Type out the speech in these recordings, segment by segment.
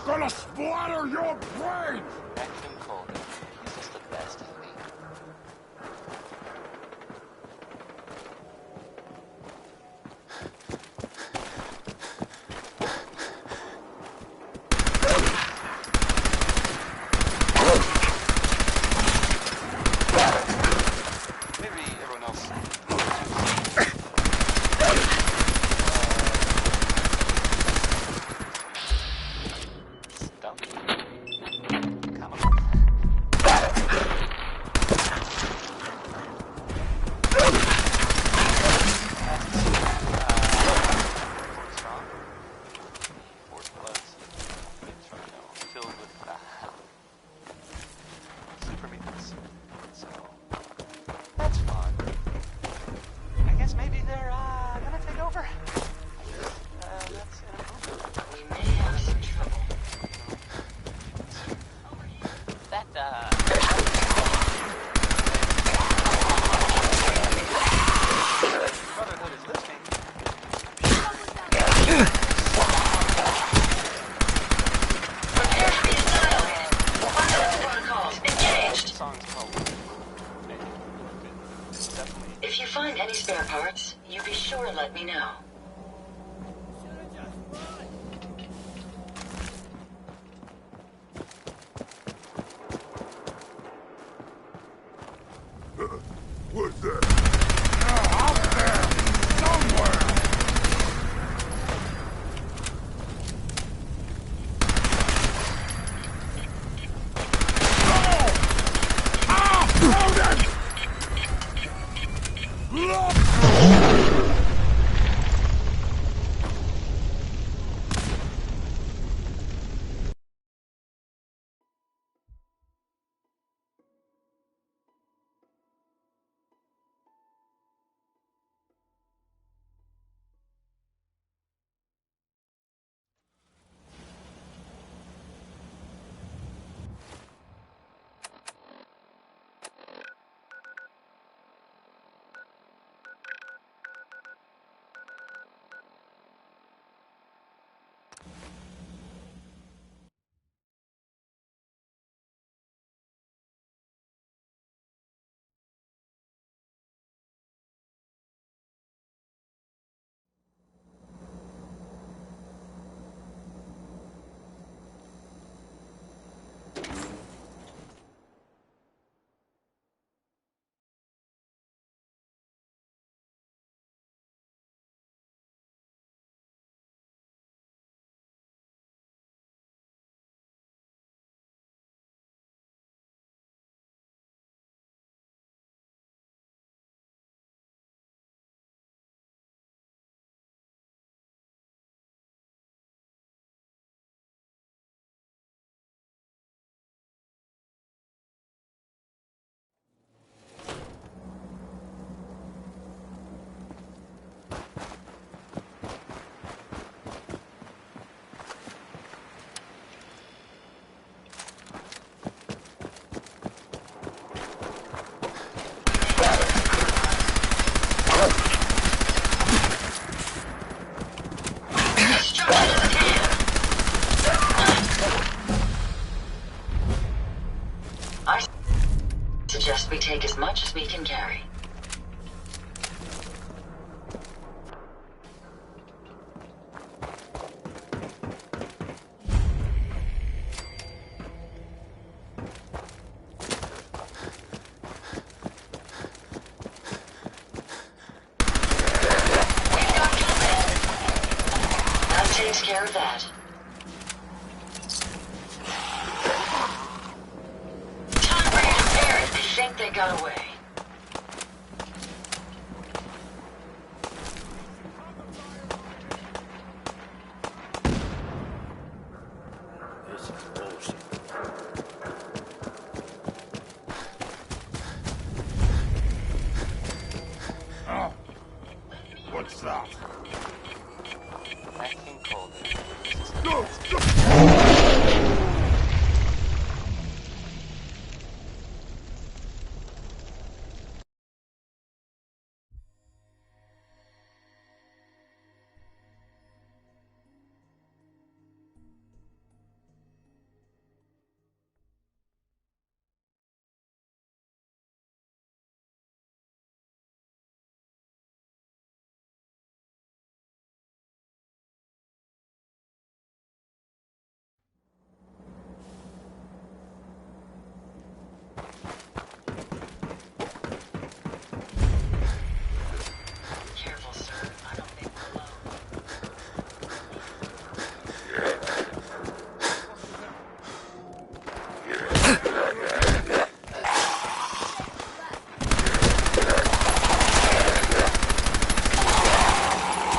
Gonna splatter your brain! Vacuum Colby. He's just the best of me. Maybe everyone else. Stuff. Come on. Strong. Force bloods. Filled with super mutants. So that's fun. I guess maybe they're gonna take over. That's We may have some trouble. that Brotherhood is listening. Prepare to be annihilated. Contact protocols engaged. The song's called Definitely. If you find any spare parts, you be sure to let me know. What's that? Out there! Somewhere! Oh! Ah! Loaded! I suggest we take as much as we can carry. They got away. This is bullshit. Oh. What's that? That King Cold. Go! Go! Careful, sir. I don't think we're alone.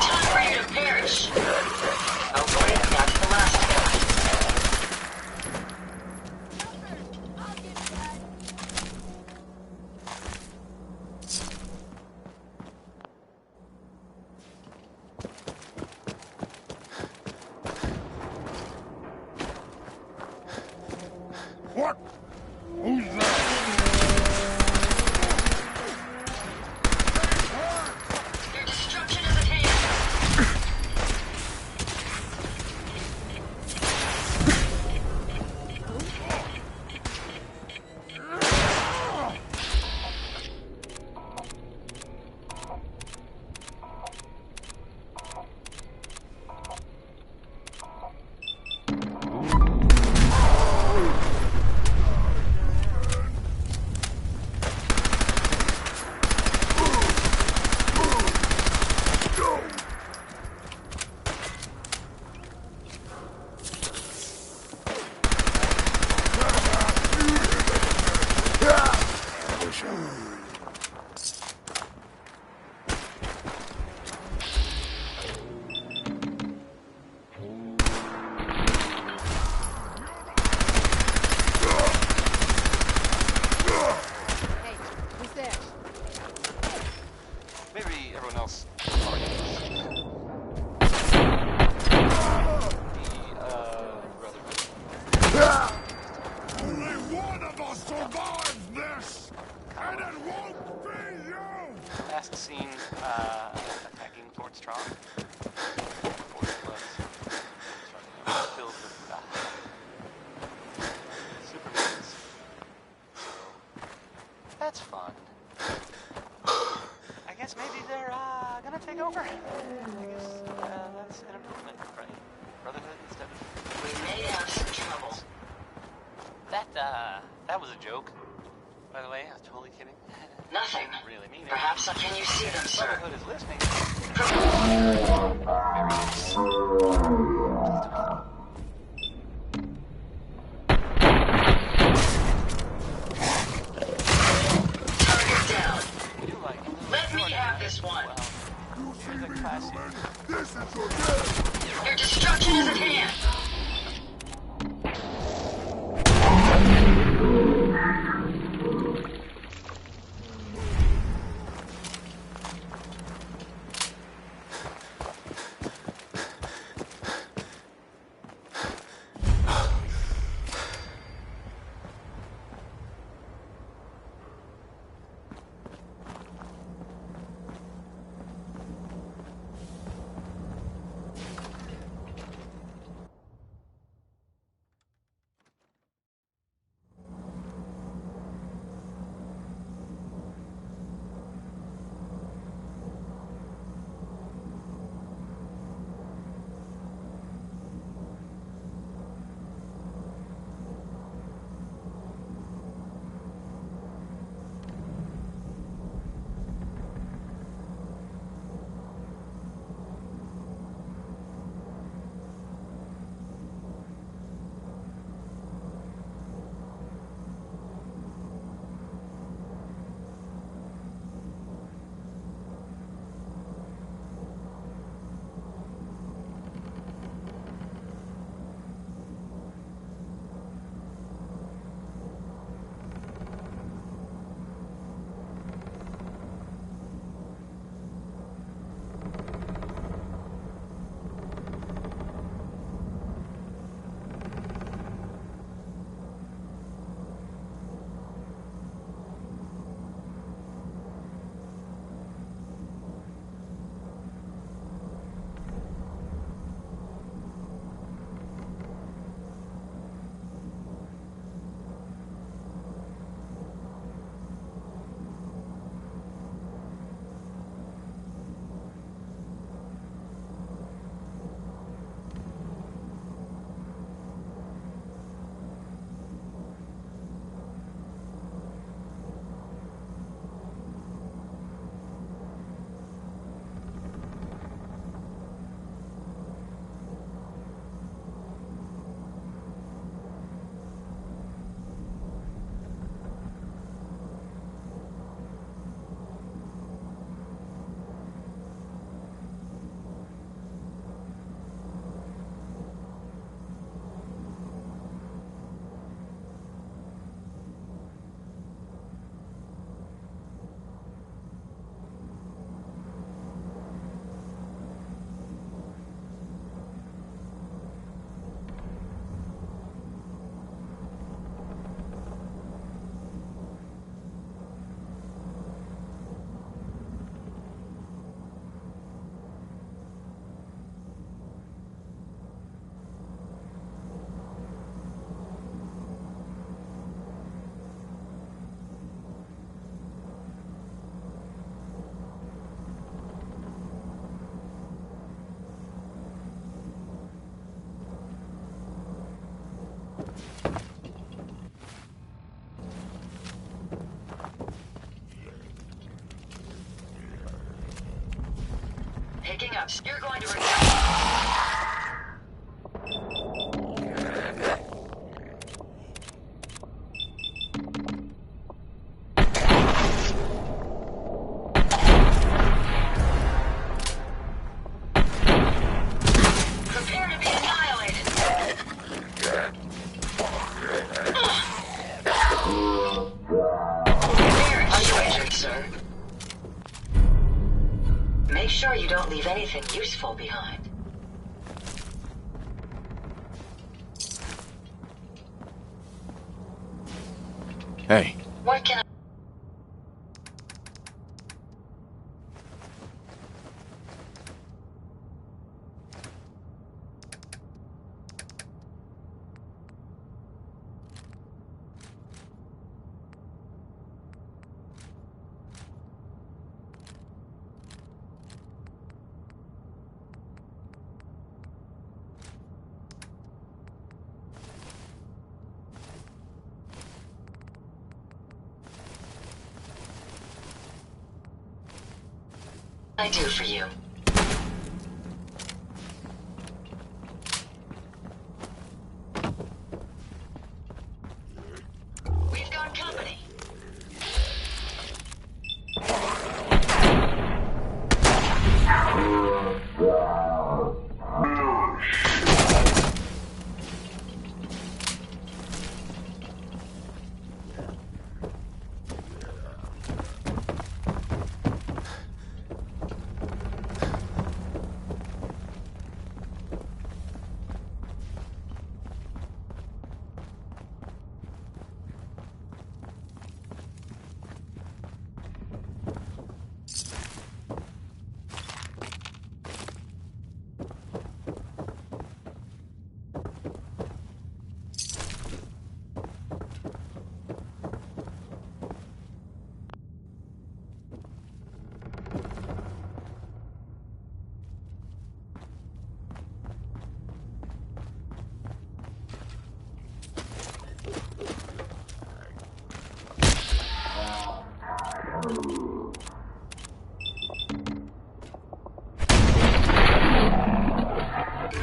Time for you to perish. Oh wait, that's the last guy. What? Who's that? Your destruction is at hand. Hey, who's there? Maybe everyone else already knows. Brotherhood. Only one of us survived this! And it won't be you! Last seen attacking Fort Strong. Fort was filled with super mutants. So that's fun. I guess maybe they're gonna take over. I guess that's an improvement, right? Brotherhood instead of. We may have some trouble. That was a joke. By the way, I was totally kidding. Nothing. Didn't really mean it. Perhaps can you see them, sir? Brotherhood is listening. Target down. You like Let me have this one. You see me, classy. human? This is your death! Your destruction is at hand. picking up. You're going to return. Prepare to be annihilated. Are you injured, sir? Make sure you don't leave anything useful behind. Hey, What can I... I do for you? We've got company.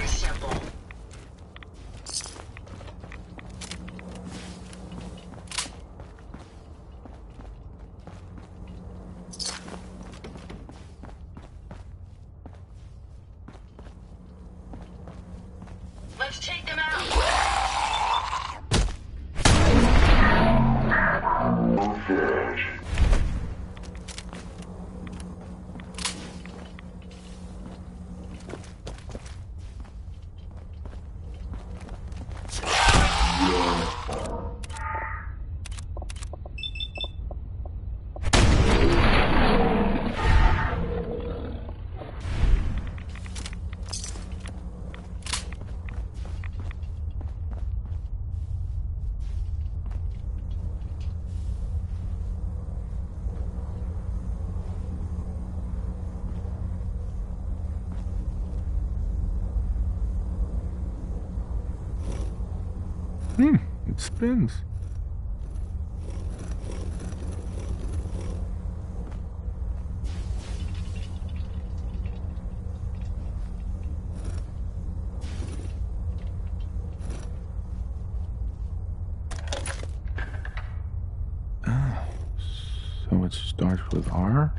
Simple. Let's take them out. it spins. Oh, so it starts with R?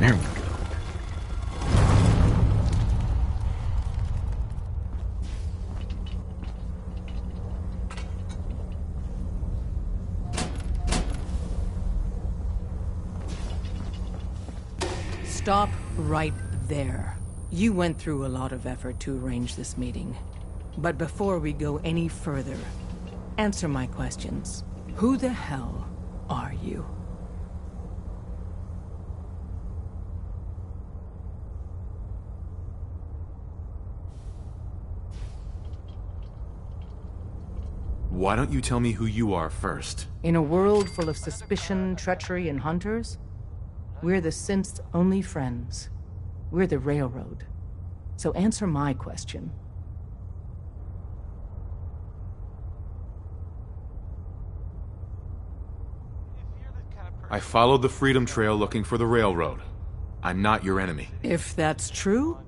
There we go. Stop right there. You went through a lot of effort to arrange this meeting. But before we go any further, answer my questions. Who the hell are you? Why don't you tell me who you are first? In a world full of suspicion, treachery, and hunters, we're the synth's only friends. We're the Railroad. So answer my question. I followed the Freedom Trail looking for the Railroad. I'm not your enemy. If that's true,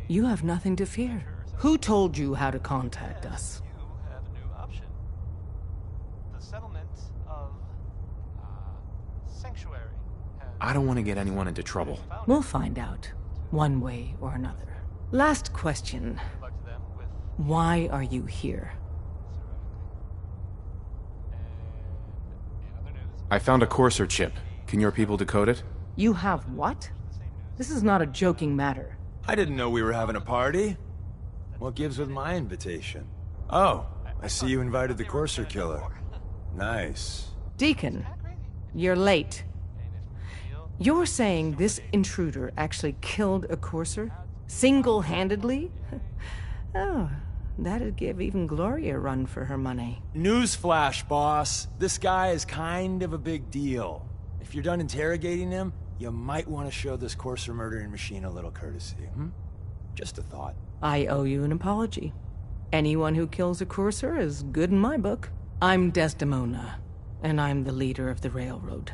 you have nothing to fear. Who told you how to contact us? You have a new option. The settlement of Sanctuary has I don't want to get anyone into trouble. We'll find out, one way or another. Last question. Good luck to them with Why are you here? and in other news, I found a Courser chip. Can your people decode it? You have what? This is not a joking matter. I didn't know we were having a party. What gives with my invitation? Oh, I see you invited the Courser killer. Nice. Deacon, you're late. You're saying this intruder actually killed a Courser? Single-handedly? Oh, that'd give even Gloria a run for her money. Newsflash, boss. This guy is kind of a big deal. If you're done interrogating him, you might want to show this Courser murdering machine a little courtesy, Just a thought. I owe you an apology. Anyone who kills a Courser is good in my book. I'm Desdemona, and I'm the leader of the Railroad.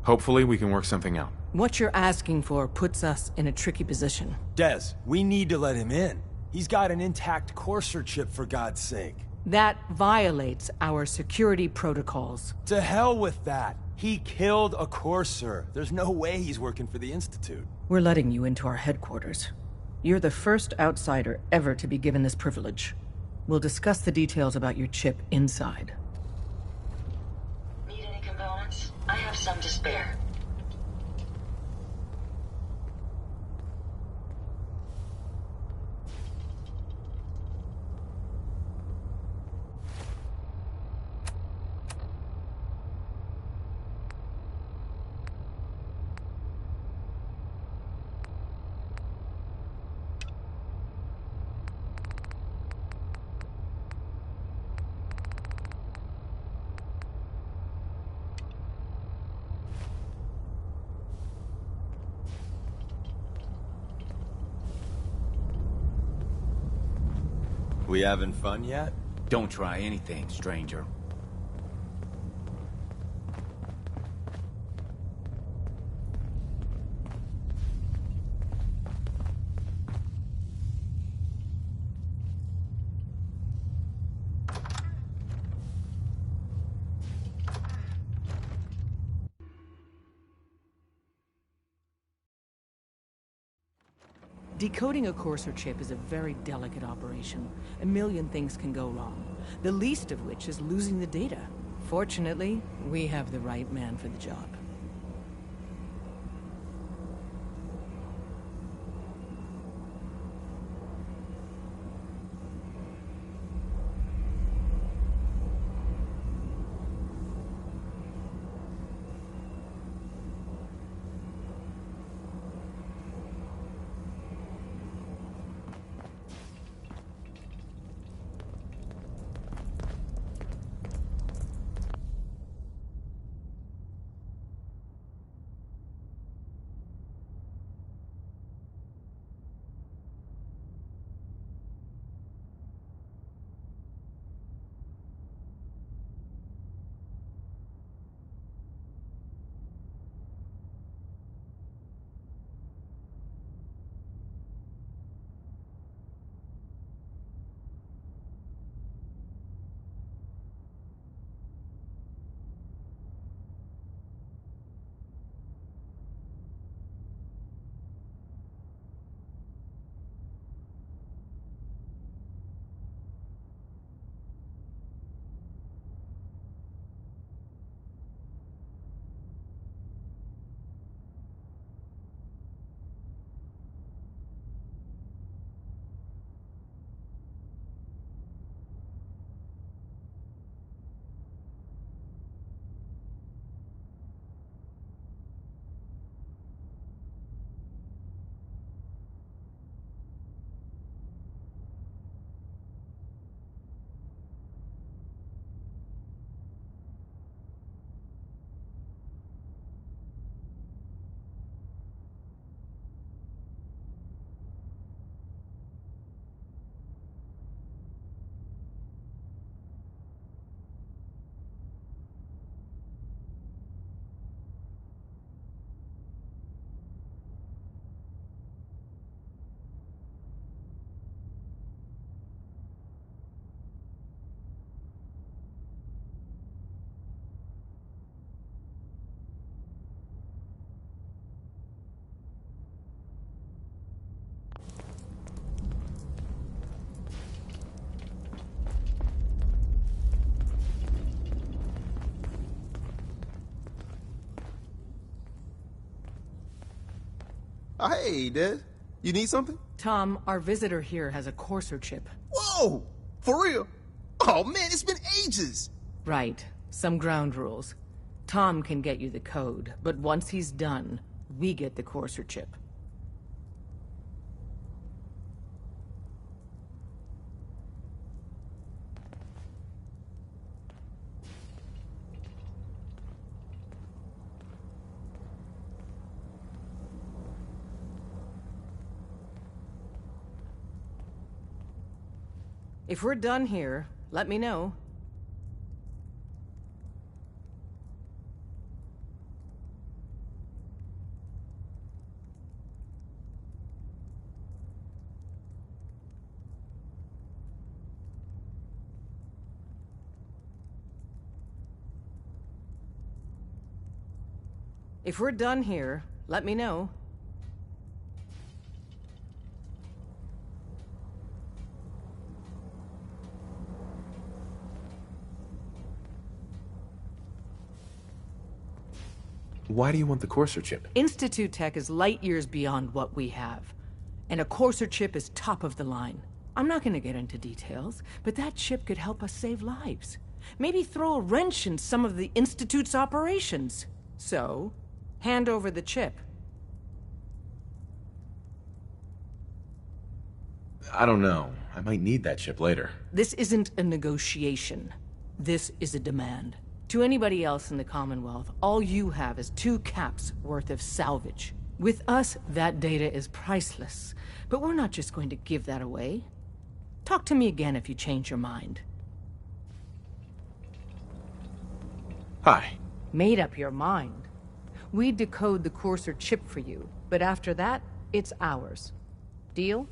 Hopefully we can work something out. What you're asking for puts us in a tricky position. Des, we need to let him in. He's got an intact Courser chip, for God's sake. That violates our security protocols. To hell with that. He killed a Courser. There's no way he's working for the Institute. We're letting you into our headquarters. You're the first outsider ever to be given this privilege. We'll discuss the details about your chip inside. Need any components? I have some to spare. We having fun yet? Don't try anything, stranger. Decoding a Courser chip is a very delicate operation. A million things can go wrong, the least of which is losing the data. Fortunately, we have the right man for the job. Oh, hey, Des. You need something? Tom, our visitor here has a Courser chip. Whoa! For real? Oh, man, it's been ages! Right. Some ground rules. Tom can get you the code, but once he's done, we get the Courser chip. If we're done here, let me know. If we're done here, let me know. Why do you want the Courser chip? Institute Tech is light years beyond what we have. And a Courser chip is top of the line. I'm not gonna get into details, but that chip could help us save lives. Maybe throw a wrench in some of the Institute's operations. So, hand over the chip. I don't know. I might need that chip later. This isn't a negotiation. This is a demand. To anybody else in the Commonwealth, all you have is 2 caps worth of salvage. With us, that data is priceless. But we're not just going to give that away. Talk to me again if you change your mind. Hi. Made up your mind. We decode the Courser chip for you, but after that, it's ours. Deal?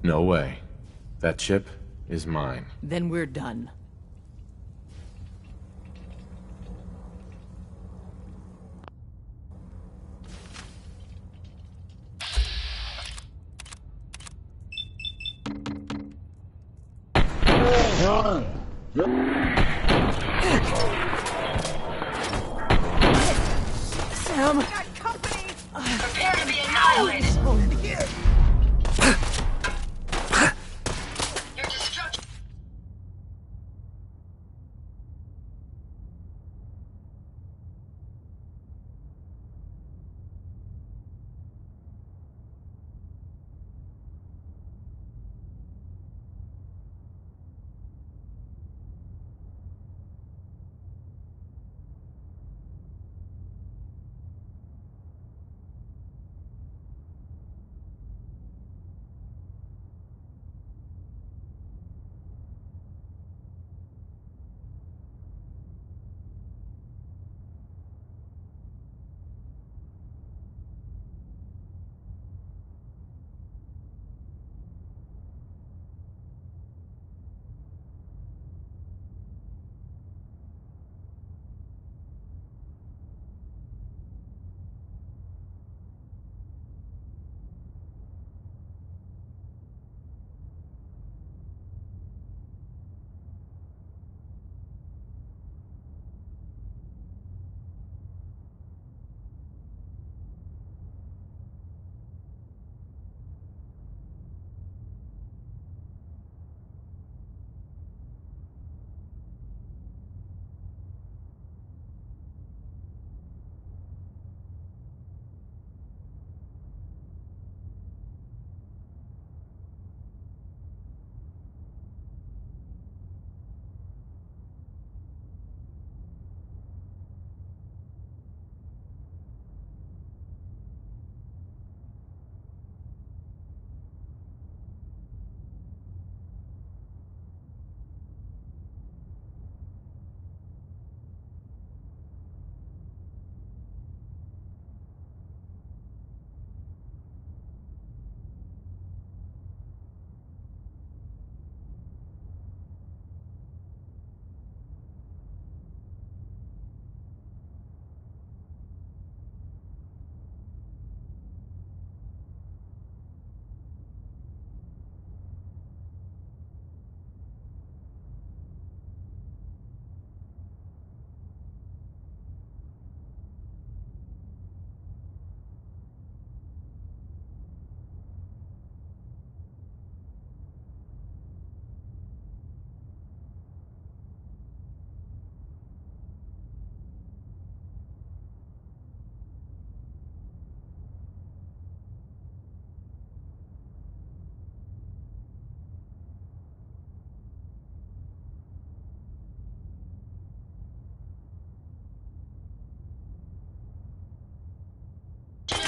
No way. That chip is mine. Then we're done. Sam! Prepare to be annihilated. Your destruction.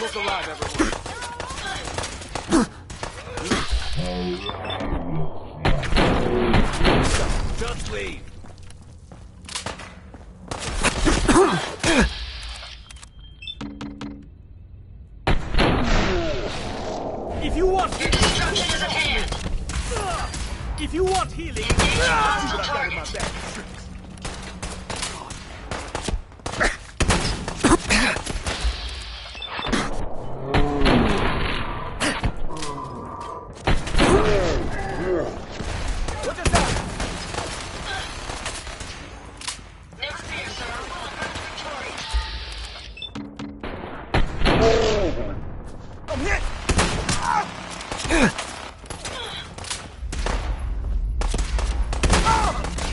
Hook alive, everyone. Just leave. If you want, Destruction is at hand. if you want healing, Engage hostile target. Never fear, sir. Victorious. I'm hit!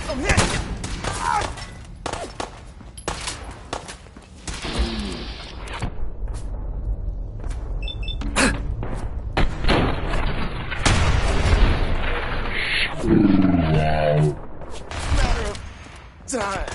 I'm hit! Matter of time.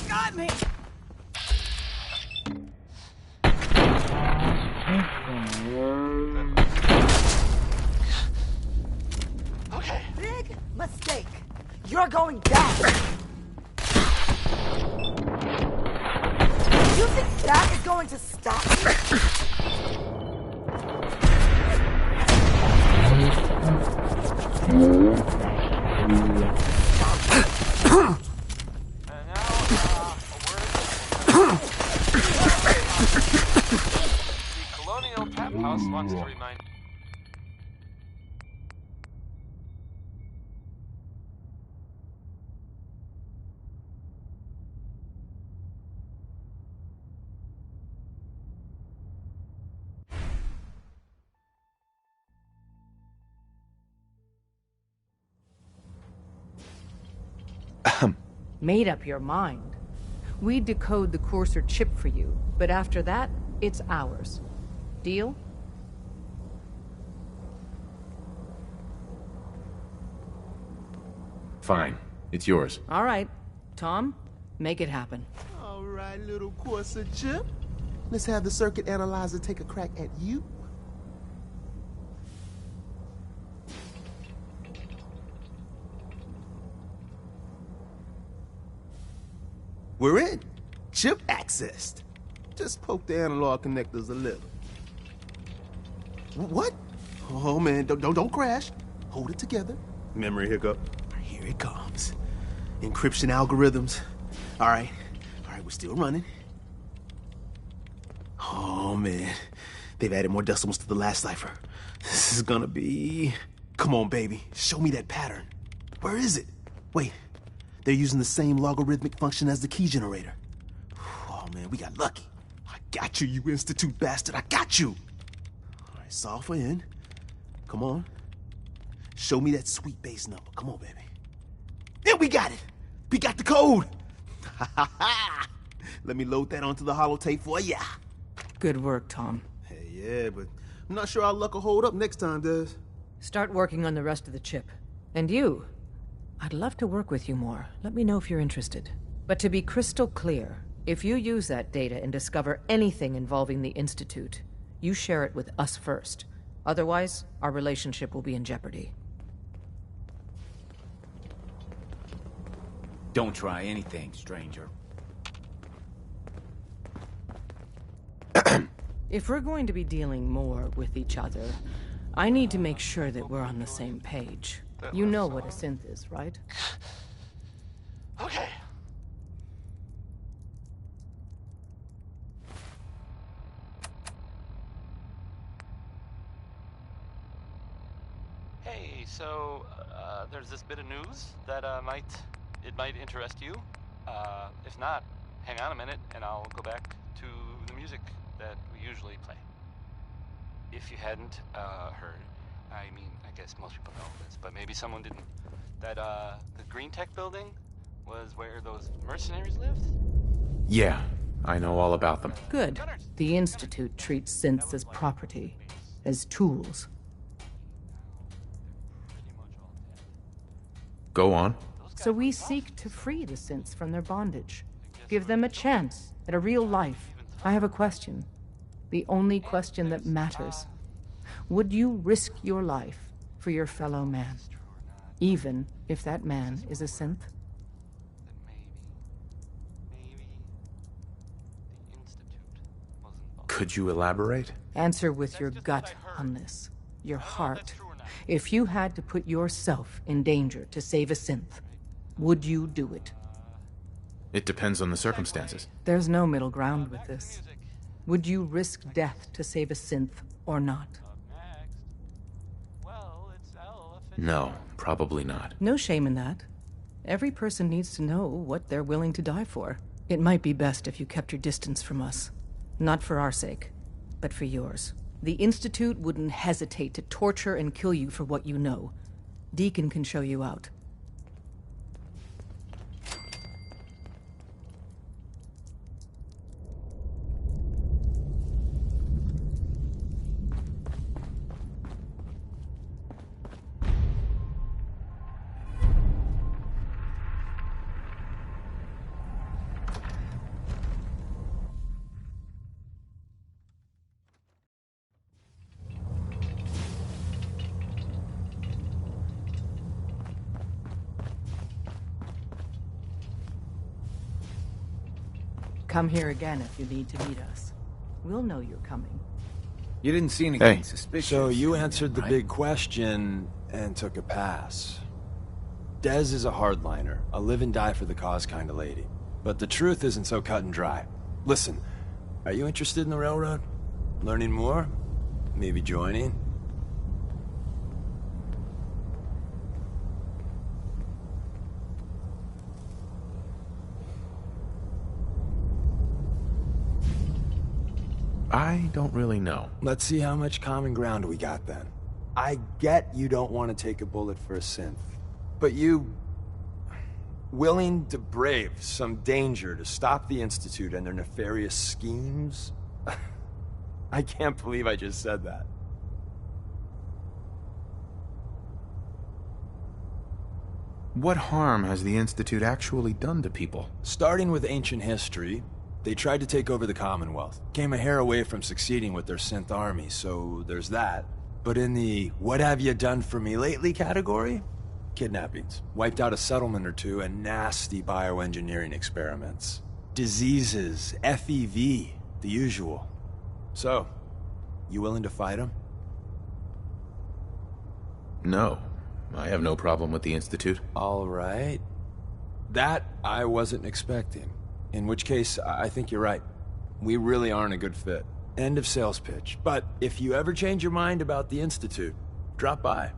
Got me! Okay. Big mistake. You're going down. You think that is going to stop me? And now, a word. The Colonial Tap House wants to remind. Made up your mind. We decode the Courser chip for you, but after that, it's ours. Deal? Fine. It's yours. All right. Tom, make it happen. All right, little Corsa chip. Let's have the circuit analyzer take a crack at you. We're in. Chip accessed. Just poke the analog connectors a little. What? Oh man, don't crash. Hold it together. Memory hiccup. Here it comes. Encryption algorithms. All right, we're still running. Oh man, they've added more decimals to the last cipher. This is gonna be... Come on, baby, show me that pattern. Where is it? Wait, they're using the same logarithmic function as the key generator. Oh man, we got lucky. I got you, you Institute bastard, I got you. All right, solve for n. Come on. Show me that sweet base number. Come on, baby. Yeah, we got it. We got the code. Let me load that onto the holotape for ya. Good work, Tom. Hey, yeah, but I'm not sure our luck will hold up next time, Des. Start working on the rest of the chip. And you, I'd love to work with you more. Let me know if you're interested. But to be crystal clear, if you use that data and discover anything involving the Institute, you share it with us first. Otherwise, our relationship will be in jeopardy. Don't try anything, stranger. If we're going to be dealing more with each other, I need to make sure that we're on the same page. You know what a synth is, right? Okay. Hey, so there's this bit of news that might interest you. If not, hang on a minute and I'll go back to the music that we usually play. If you hadn't heard, I mean, I guess most people know this, but maybe someone didn't. That the Green Tech building was where those mercenaries lived? Yeah, I know all about them. Good. The Institute treats synths as property, as tools. Go on. So we seek to free the synths from their bondage. Give them a chance at a real life. I have a question. The only question that matters. Would you risk your life for your fellow man? Even if that man is a synth? Could you elaborate? Answer with your gut on this. Your heart. If you had to put yourself in danger to save a synth, would you do it? It depends on the circumstances. There's no middle ground with this. Would you risk death to save a synth or not? No, probably not. No shame in that. Every person needs to know what they're willing to die for. It might be best if you kept your distance from us. Not for our sake, but for yours. The Institute wouldn't hesitate to torture and kill you for what you know. Deacon can show you out. Come here again if you need to meet us. We'll know you're coming. You didn't see anything Hey. suspicious. So you answered the right? big question and took a pass. Dez is a hardliner, a live and die for the cause kind of lady. But the truth isn't so cut and dry. Listen, are you interested in the railroad? Learning more? Maybe joining? I don't really know. Let's see how much common ground we got then. I get you don't want to take a bullet for a synth, but you... willing to brave some danger to stop the Institute and their nefarious schemes? I can't believe I just said that. What harm has the Institute actually done to people? Starting with ancient history, they tried to take over the Commonwealth. Came a hair away from succeeding with their synth army, so there's that. But in the what have you done for me lately category? Kidnappings. Wiped out a settlement or two and nasty bioengineering experiments. Diseases, FEV, the usual. So, you willing to fight them? No. I have no problem with the Institute. All right. That I wasn't expecting. In which case, I think you're right. We really aren't a good fit. End of sales pitch. But if you ever change your mind about the Institute, drop by.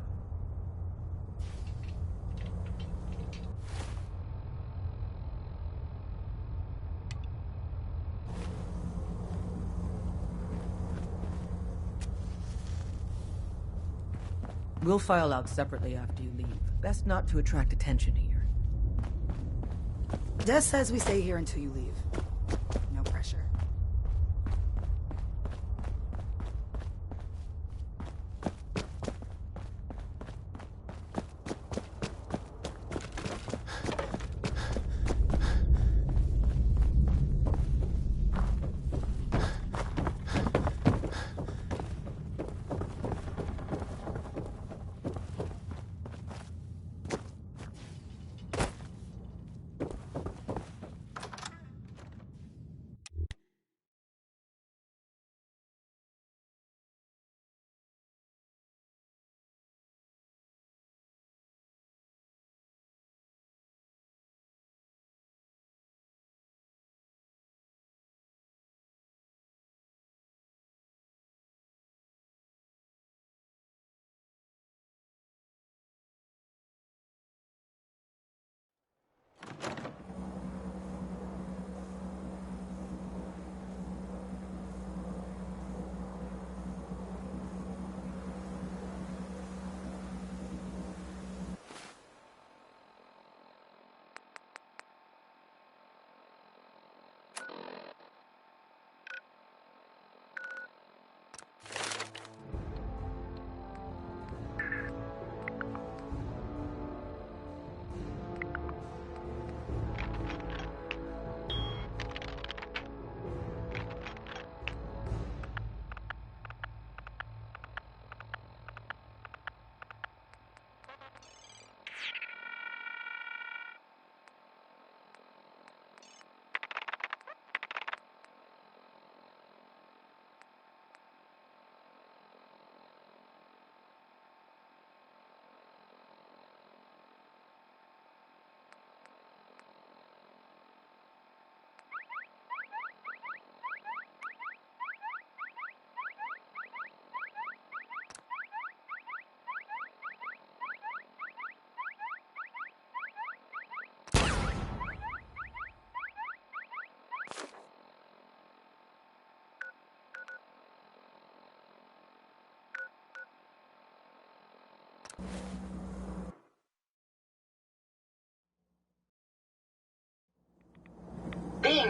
We'll file out separately after you leave. Best not to attract attention here. Des says we stay here until you leave. No pressure.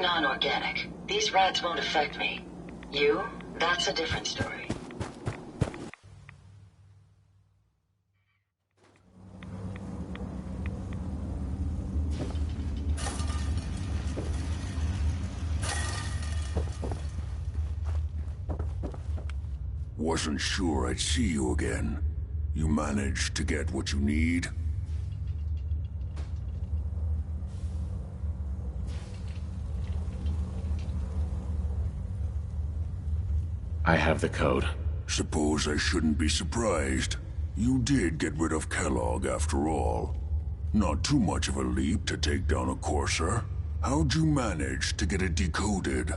non-organic. These rats won't affect me. You? That's a different story. Wasn't sure I'd see you again. You managed to get what you need? I have the code. Suppose I shouldn't be surprised. You did get rid of Kellogg after all. Not too much of a leap to take down a Courser. How'd you manage to get it decoded?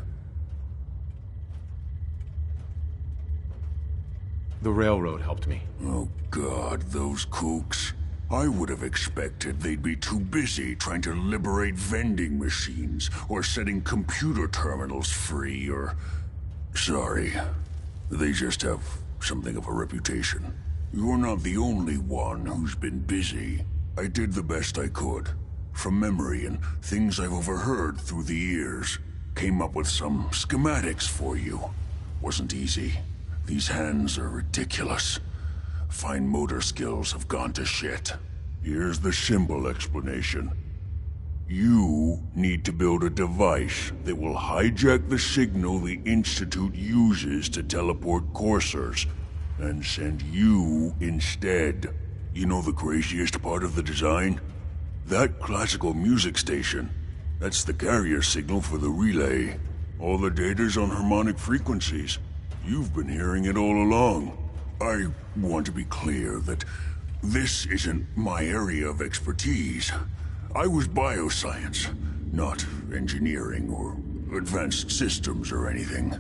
The railroad helped me. Oh God, those kooks. I would have expected they'd be too busy trying to liberate vending machines, or setting computer terminals free, or... Sorry. They just have something of a reputation. You're not the only one who's been busy. I did the best I could. From memory and things I've overheard through the years. Came up with some schematics for you. Wasn't easy. These hands are ridiculous. Fine motor skills have gone to shit. Here's the simple explanation. You need to build a device that will hijack the signal the Institute uses to teleport coursers, and send you instead. You know the craziest part of the design? That classical music station. That's the carrier signal for the relay. All the data's on harmonic frequencies. You've been hearing it all along. I want to be clear that this isn't my area of expertise. I was bioscience, not engineering or advanced systems or anything.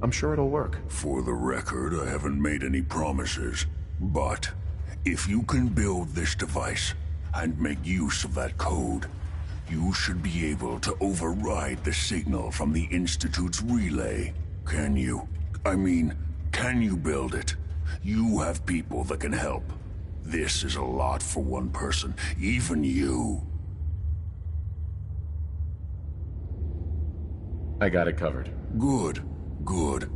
I'm sure it'll work. For the record, I haven't made any promises. But if you can build this device and make use of that code, you should be able to override the signal from the Institute's relay. Can you? I mean, can you build it? You have people that can help. This is a lot for one person, even you. I got it covered. Good, good.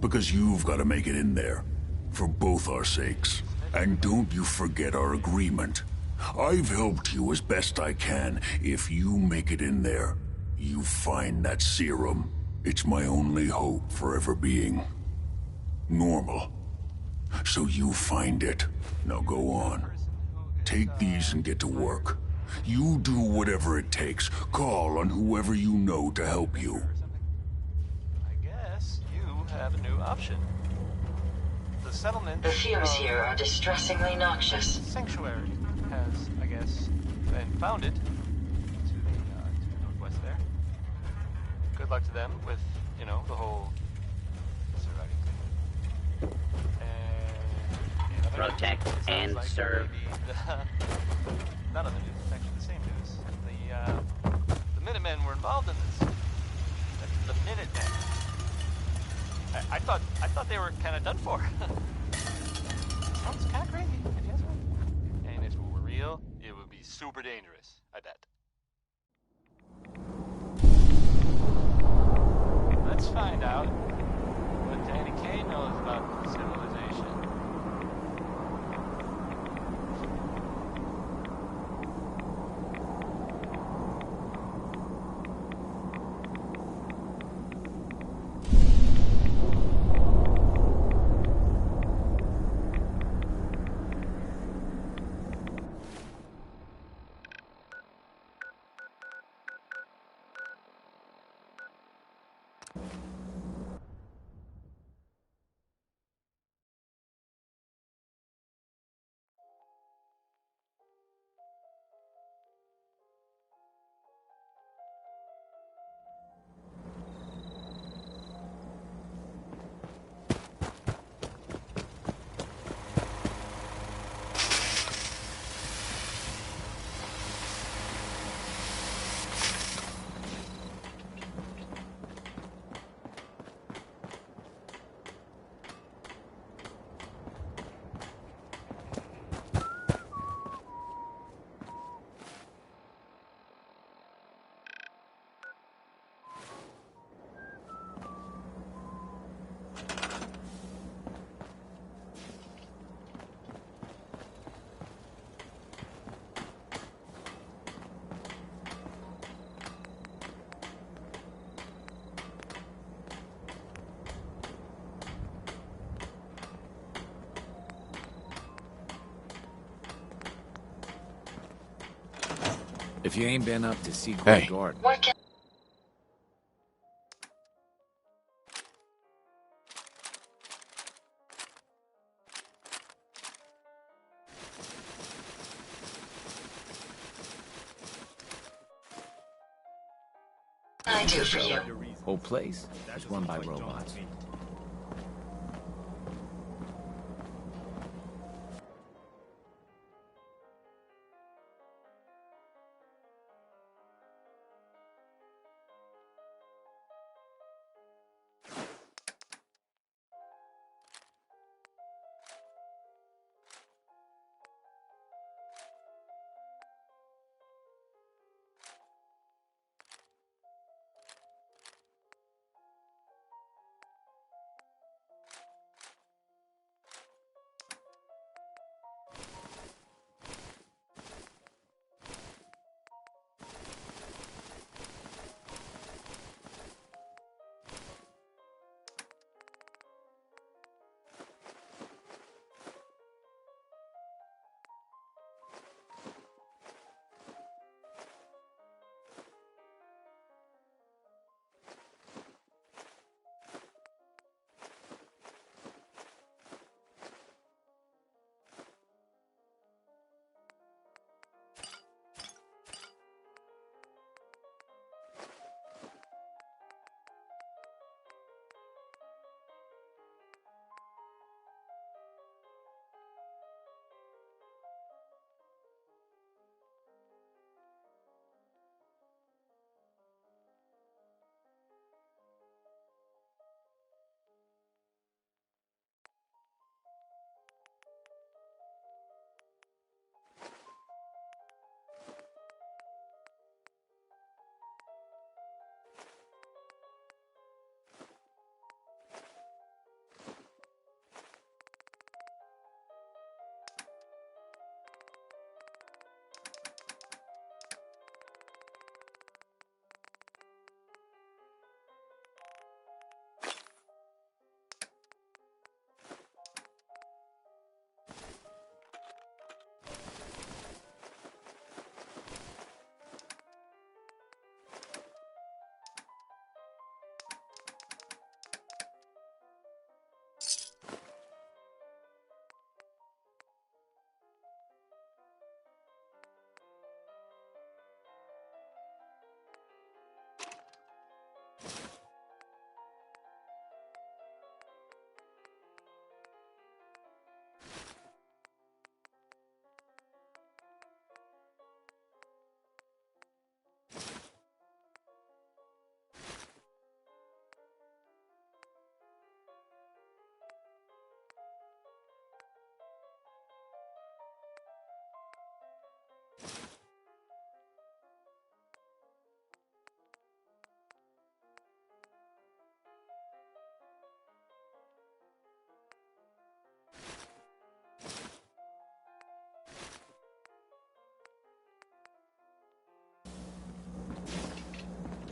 Because you've got to make it in there. For both our sakes. And don't you forget our agreement. I've helped you as best I can. If you make it in there, you find that serum. It's my only hope for ever being normal. So you find it. Now go on. Take these and get to work. You do whatever it takes. Call on whoever you know to help you. I guess you have a new option. The settlement... The fumes here are distressingly noxious. Sanctuary has, I guess, been founded to the northwest there. Good luck to them with, you know, the whole surviving thing. And protect and serve. None of the news, it's actually the same news. The Minutemen were involved in this. The Minutemen. I thought they were kind of done for. Sounds kind of crazy. If you ask me. And if it were real, it would be super dangerous. I bet. Let's find out what Danny Kaye knows about civilization. If you ain't been up to see Hey. Gordon. What can I do for you? Whole place is run by robots.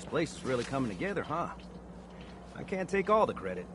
This place is really coming together, huh? I can't take all the credit.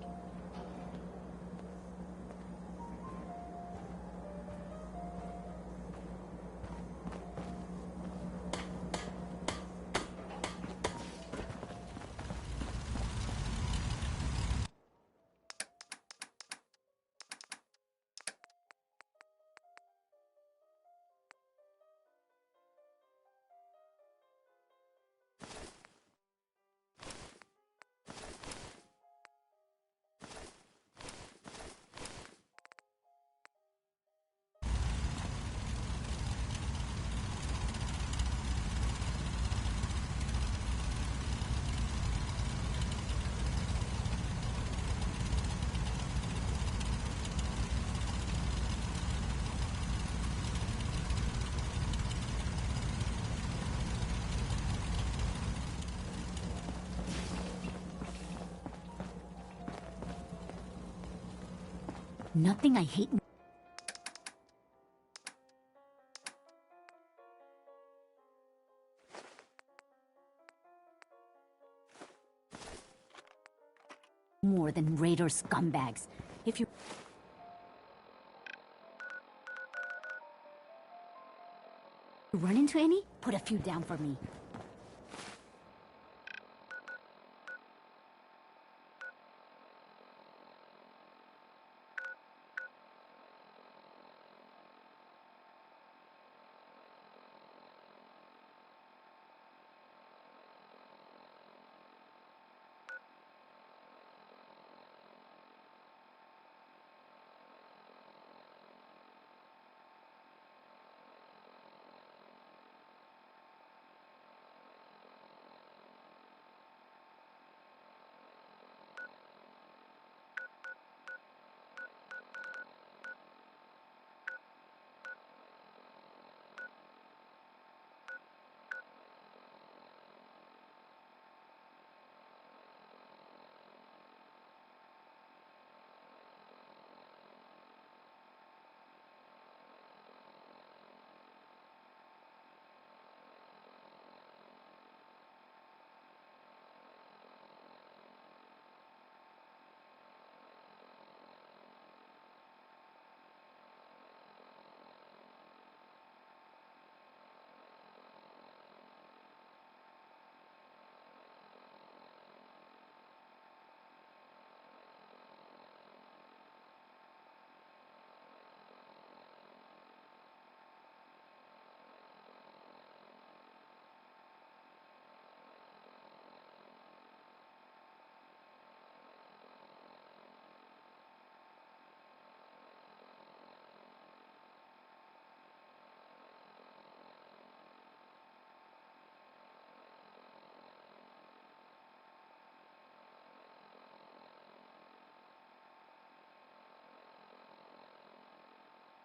Nothing I hate more than Raider scumbags. If you... Run into any? Put a few down for me.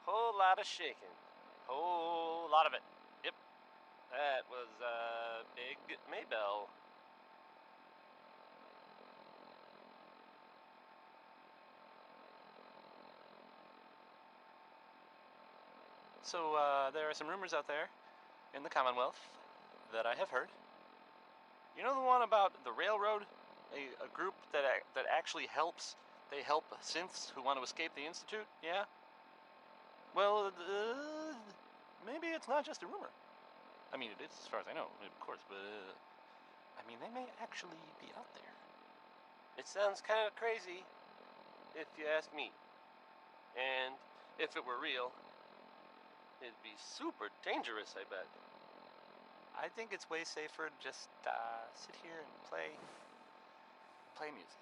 Whole lot of shaking. Whole lot of it. Yep. That was, Big Maybell. So, there are some rumors out there in the Commonwealth that I have heard. You know the one about the railroad? A group that actually helps. They help synths who want to escape the Institute? Yeah? Well, maybe it's not just a rumor. I mean, it is as far as I know, of course, but, I mean, they may actually be out there. It sounds kind of crazy, if you ask me. And if it were real, it'd be super dangerous, I bet. I think it's way safer to just sit here and play music.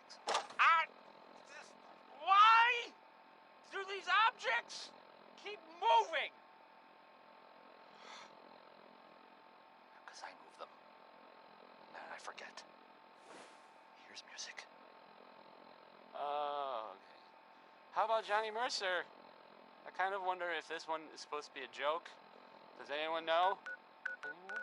Why do these objects keep moving? Because I move them. And then I forget. Here's music. Oh, okay. How about Johnny Mercer? I kind of wonder if this one is supposed to be a joke. Does anyone know? Anyone?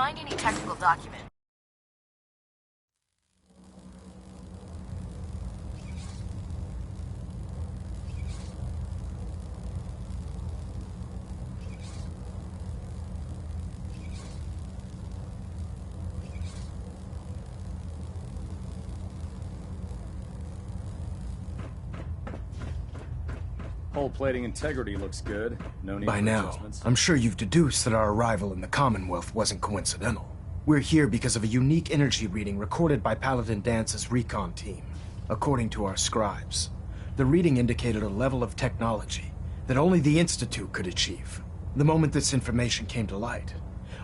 find any technical document? Hull plating integrity looks good. No need By for now, adjustments. I'm sure you've deduced that our arrival in the Commonwealth wasn't coincidental. We're here because of a unique energy reading recorded by Paladin Dance's recon team. According to our scribes, the reading indicated a level of technology that only the Institute could achieve. The moment this information came to light,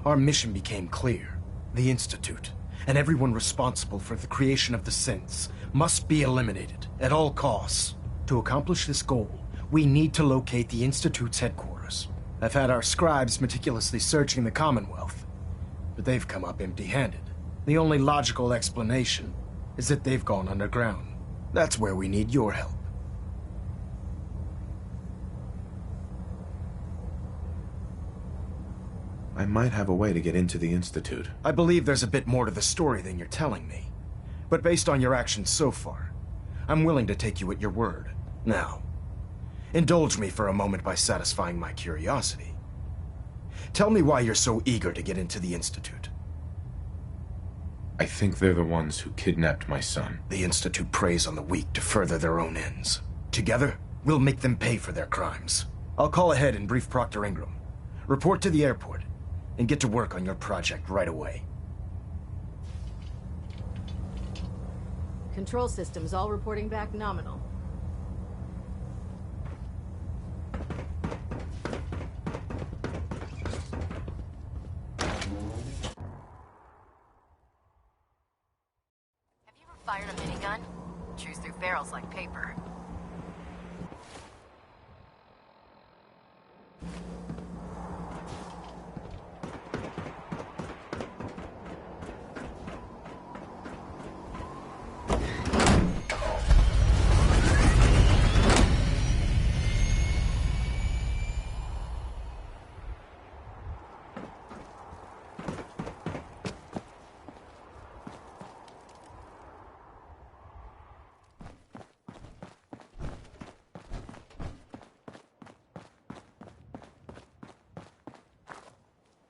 our mission became clear. The Institute, and everyone responsible for the creation of the synths, must be eliminated at all costs. To accomplish this goal, we need to locate the Institute's headquarters. I've had our scribes meticulously searching the Commonwealth, but they've come up empty-handed. The only logical explanation is that they've gone underground. That's where we need your help. I might have a way to get into the Institute. I believe there's a bit more to the story than you're telling me. But based on your actions so far, I'm willing to take you at your word. Now, indulge me for a moment by satisfying my curiosity. Tell me why you're so eager to get into the Institute. I think they're the ones who kidnapped my son. The Institute preys on the weak to further their own ends. Together, we'll make them pay for their crimes. I'll call ahead and brief Proctor Ingram. Report to the airport, and get to work on your project right away. Control systems all reporting back nominal. Fired a minigun? Chews through barrels like paper.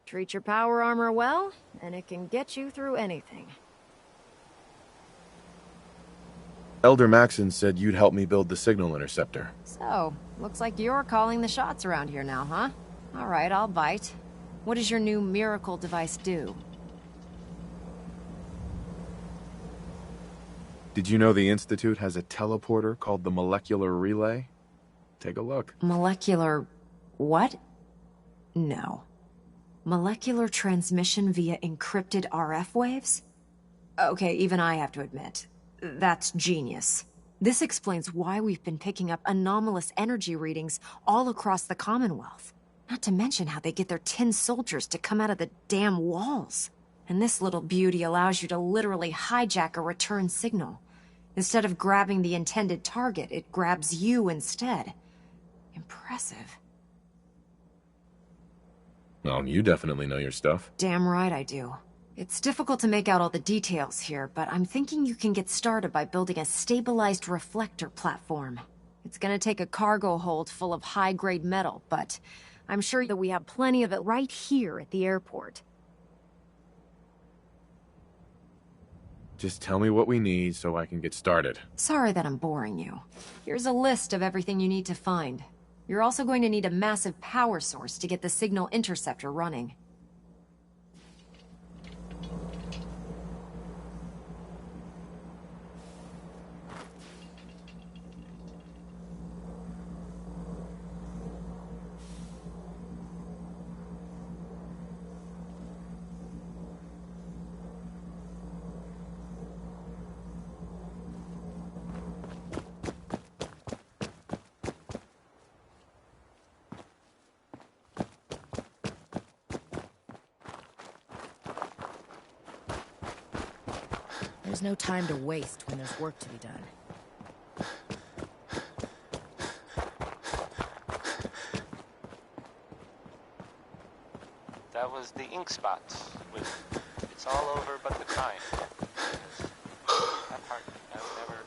Treat your power armor well, and it can get you through anything. Elder Maxon said you'd help me build the signal interceptor. So, looks like you're calling the shots around here now, huh? All right, I'll bite. What does your new miracle device do? Did you know the Institute has a teleporter called the Molecular Relay? Take a look. Molecular... what? No. Molecular transmission via encrypted RF waves? Okay, even I have to admit, that's genius. This explains why we've been picking up anomalous energy readings all across the Commonwealth. Not to mention how they get their tin soldiers to come out of the damn walls. And this little beauty allows you to literally hijack a return signal. Instead of grabbing the intended target, it grabs you instead. Impressive. Well, you definitely know your stuff. Damn right I do. It's difficult to make out all the details here, but I'm thinking you can get started by building a stabilized reflector platform. It's gonna take a cargo hold full of high-grade metal, but I'm sure that we have plenty of it right here at the airport. Just tell me what we need so I can get started. Sorry that I'm boring you. Here's a list of everything you need to find. You're also going to need a massive power source to get the signal interceptor running. There's no time to waste when there's work to be done. That was the ink spots. with "It's all over but the crime." That part, I would never.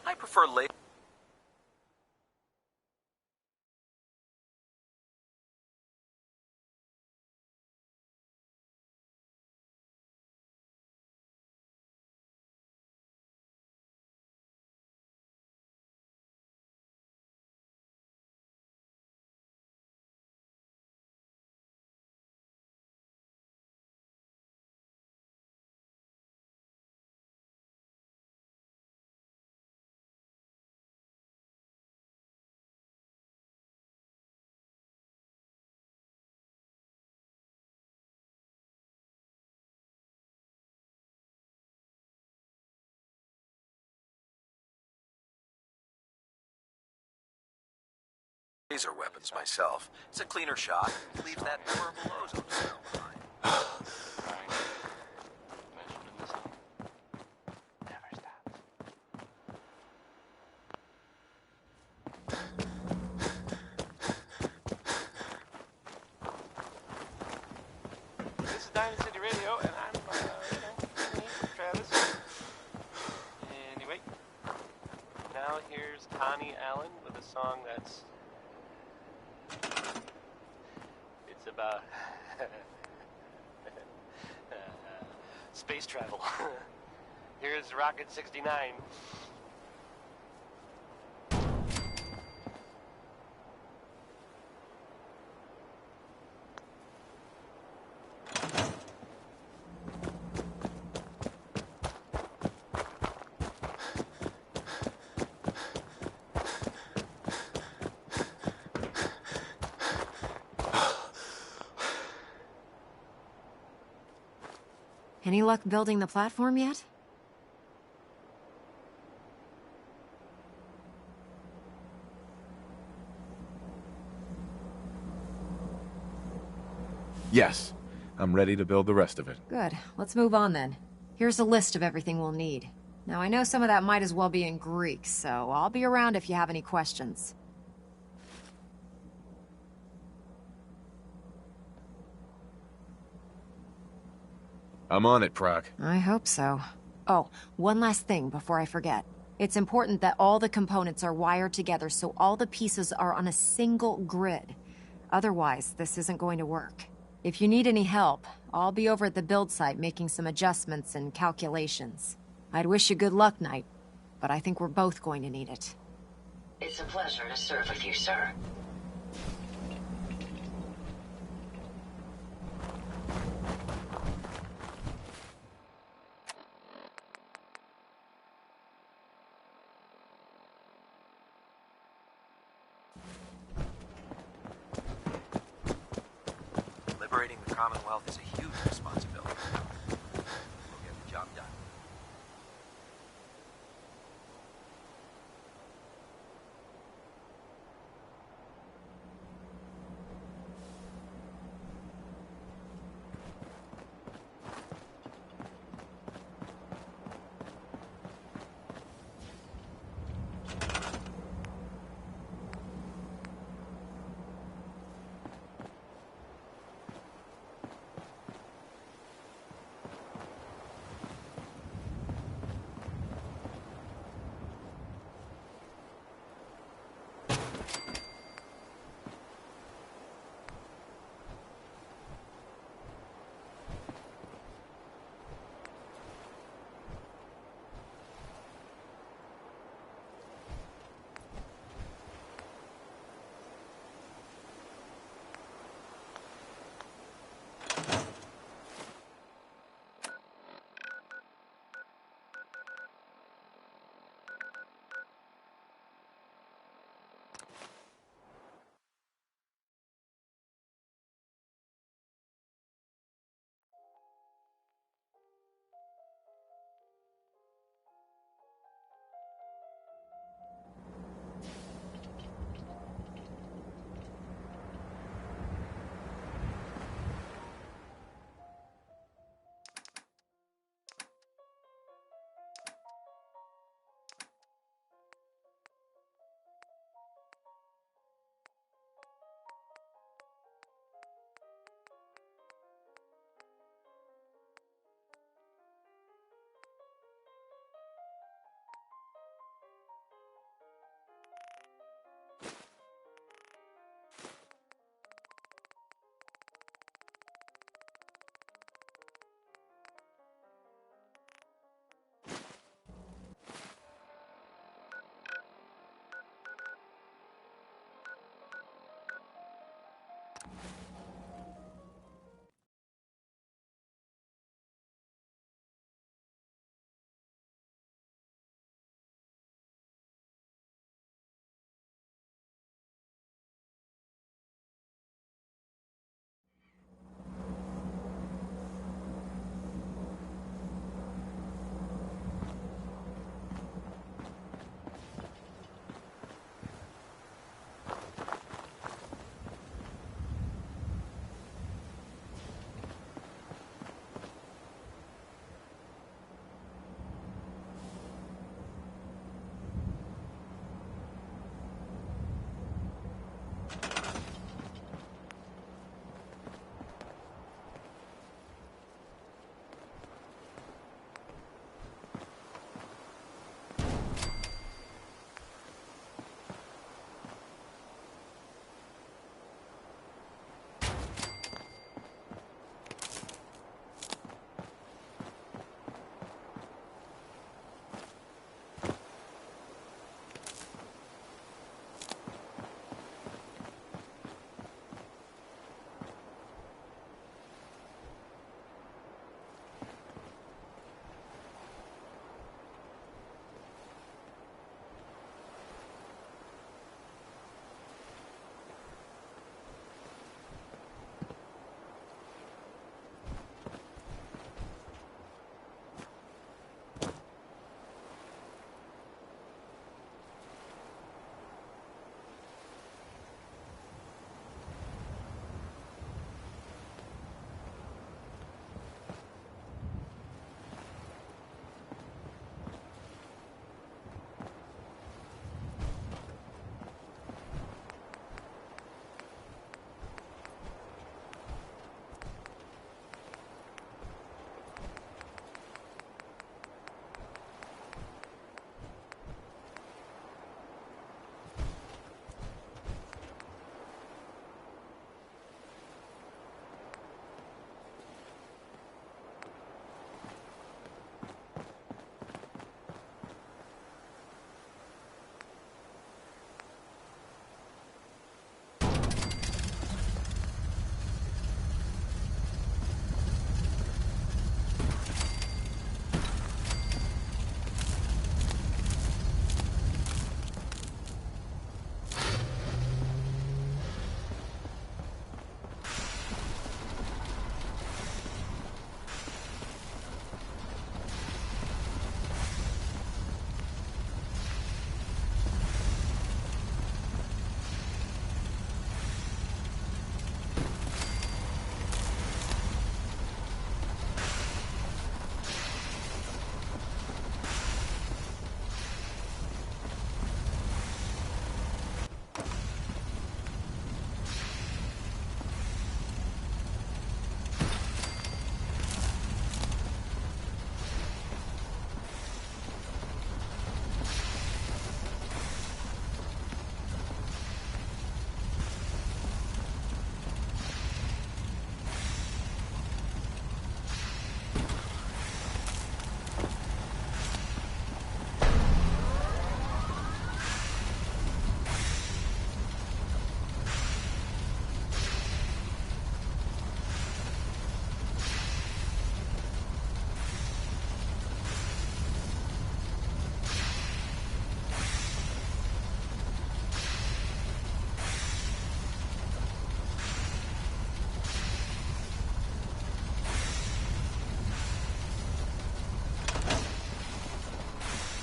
I prefer late. Laser weapons myself. It's a cleaner shot. Leaves that horrible ozone smell behind. This is Diamond City Radio, and I'm Travis. Anyway, now here's Connie Allen with a song that's. It's about space travel. Here's Rocket 69. Any luck building the platform yet? Yes. I'm ready to build the rest of it. Good. Let's move on then. Here's a list of everything we'll need. Now, I know some of that might as well be in Greek, so I'll be around if you have any questions. I'm on it, Proc. I hope so. Oh, one last thing before I forget. It's important that all the components are wired together so all the pieces are on a single grid. Otherwise, this isn't going to work. If you need any help, I'll be over at the build site making some adjustments and calculations. I'd wish you good luck, Knight, but I think we're both going to need it. It's a pleasure to serve with you, sir. Liberating the Commonwealth is a huge responsibility. We'll get the job done.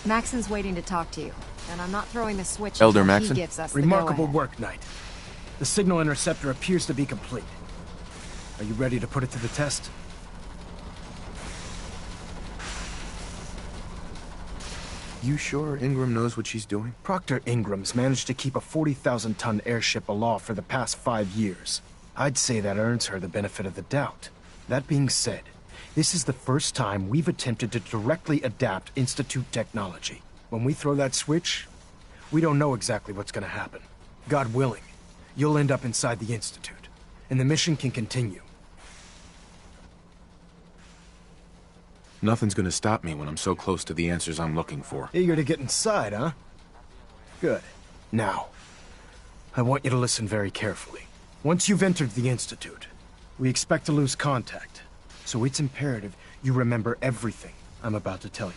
Maxon's waiting to talk to you, and I'm not throwing the switch Elder until Maxon? he gives us Remarkable the work, Knight. The signal interceptor appears to be complete. Are you ready to put it to the test? You sure Ingram knows what she's doing? Proctor Ingram's managed to keep a 40,000-ton airship aloft for the past 5 years. I'd say that earns her the benefit of the doubt. That being said, this is the first time we've attempted to directly adapt Institute technology. When we throw that switch, we don't know exactly what's gonna happen. God willing, you'll end up inside the Institute, and the mission can continue. Nothing's gonna stop me when I'm so close to the answers I'm looking for. Eager to get inside, huh? Good. Now, I want you to listen very carefully. Once you've entered the Institute, we expect to lose contact, so it's imperative you remember everything I'm about to tell you.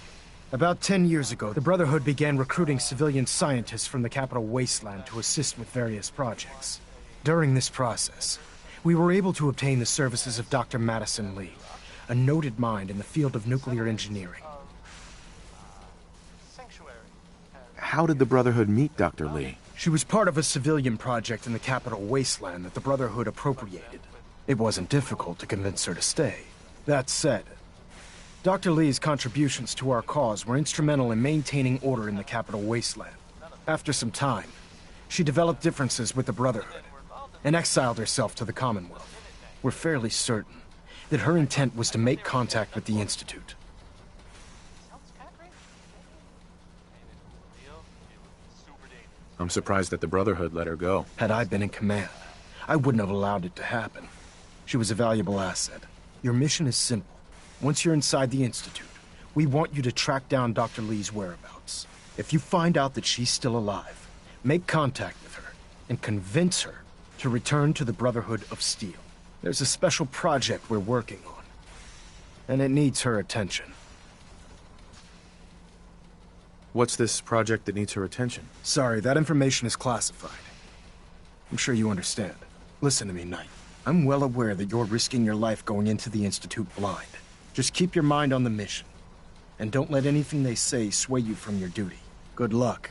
About 10 years ago, the Brotherhood began recruiting civilian scientists from the capital wasteland to assist with various projects. During this process, we were able to obtain the services of Dr. Madison Lee, a noted mind in the field of nuclear engineering. How did the Brotherhood meet Dr. Lee? She was part of a civilian project in the capital wasteland that the Brotherhood appropriated. It wasn't difficult to convince her to stay. That said, Dr. Lee's contributions to our cause were instrumental in maintaining order in the capital wasteland. After some time, she developed differences with the Brotherhood and exiled herself to the Commonwealth. We're fairly certain that her intent was to make contact with the Institute. I'm surprised that the Brotherhood let her go. Had I been in command, I wouldn't have allowed it to happen. She was a valuable asset. Your mission is simple. Once you're inside the Institute, we want you to track down Dr. Lee's whereabouts. If you find out that she's still alive, make contact with her and convince her to return to the Brotherhood of Steel. There's a special project we're working on, and it needs her attention. What's this project that needs her attention? Sorry, that information is classified. I'm sure you understand. Listen to me, Knight. I'm well aware that you're risking your life going into the Institute blind. Just keep your mind on the mission, and don't let anything they say sway you from your duty. Good luck.